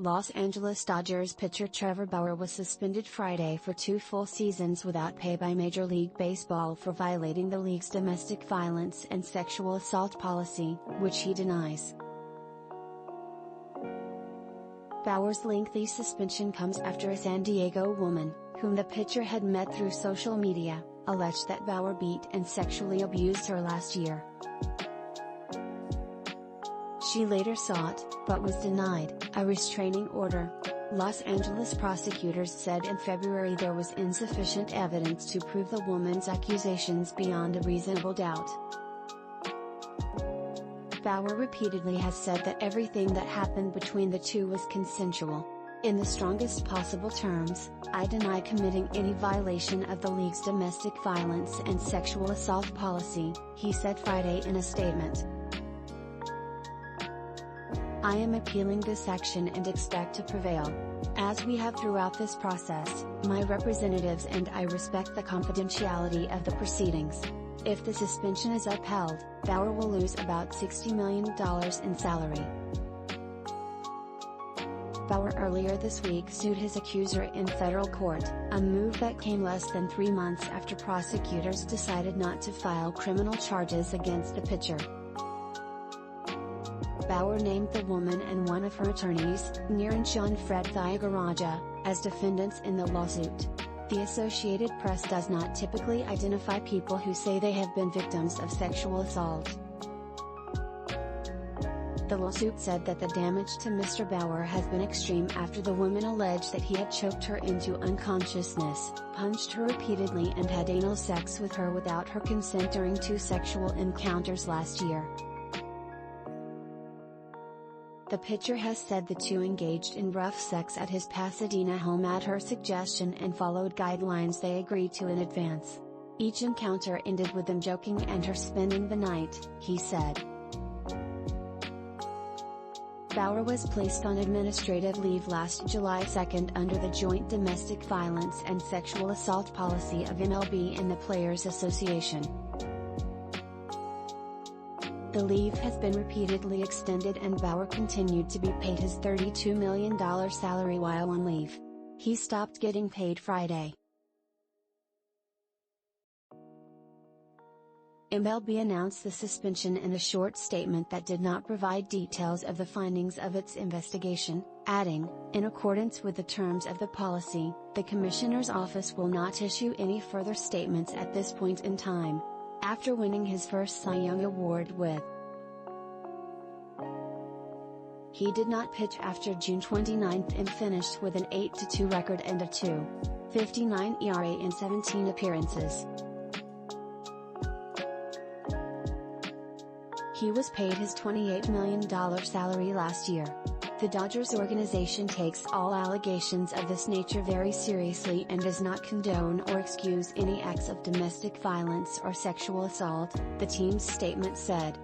Los Angeles Dodgers pitcher Trevor Bauer was suspended Friday for 2 full seasons without pay by Major League Baseball for violating the league's domestic violence and sexual assault policy, which he denies. Bauer's lengthy suspension comes after a San Diego woman, whom the pitcher had met through social media, alleged that Bauer beat and sexually abused her last year. She later sought, but was denied, a restraining order. Los Angeles prosecutors said in February there was insufficient evidence to prove the woman's accusations beyond a reasonable doubt. Bauer repeatedly has said that everything that happened between the two was consensual. In the strongest possible terms, "I deny committing any violation of the league's domestic violence and sexual assault policy," he said Friday in a statement. "I am appealing this action and expect to prevail. As we have throughout this process, my representatives and I respect the confidentiality of the proceedings. If the suspension is upheld, Bauer will lose about $60 million in salary." Bauer earlier this week sued his accuser in federal court, a move that came less than 3 months after prosecutors decided not to file criminal charges against the pitcher. Bauer named the woman and one of her attorneys, Nir and John Fred Thiagaraja, as defendants in the lawsuit. The Associated Press does not typically identify people who say they have been victims of sexual assault. The lawsuit said that the damage to Mr. Bauer has been extreme after the woman alleged that he had choked her into unconsciousness, punched her repeatedly and had anal sex with her without her consent during 2 sexual encounters last year. The pitcher has said the two engaged in rough sex at his Pasadena home at her suggestion and followed guidelines they agreed to in advance. Each encounter ended with them joking and her spending the night, he said. Bauer was placed on administrative leave last July 2 under the joint domestic violence and sexual assault policy of MLB and the Players Association. The leave has been repeatedly extended and Bauer continued to be paid his $32 million salary while on leave. He stopped getting paid Friday. MLB announced the suspension in a short statement that did not provide details of the findings of its investigation, adding, "In accordance with the terms of the policy, the Commissioner's office will not issue any further statements at this point in time." After winning his first Cy Young Award with, he did not pitch after June 29 and finished with an 8-2 record and a .259 ERA in 17 appearances. He was paid his $28 million salary last year. The Dodgers organization takes all allegations of this nature very seriously and does not condone or excuse any acts of domestic violence or sexual assault, the team's statement said.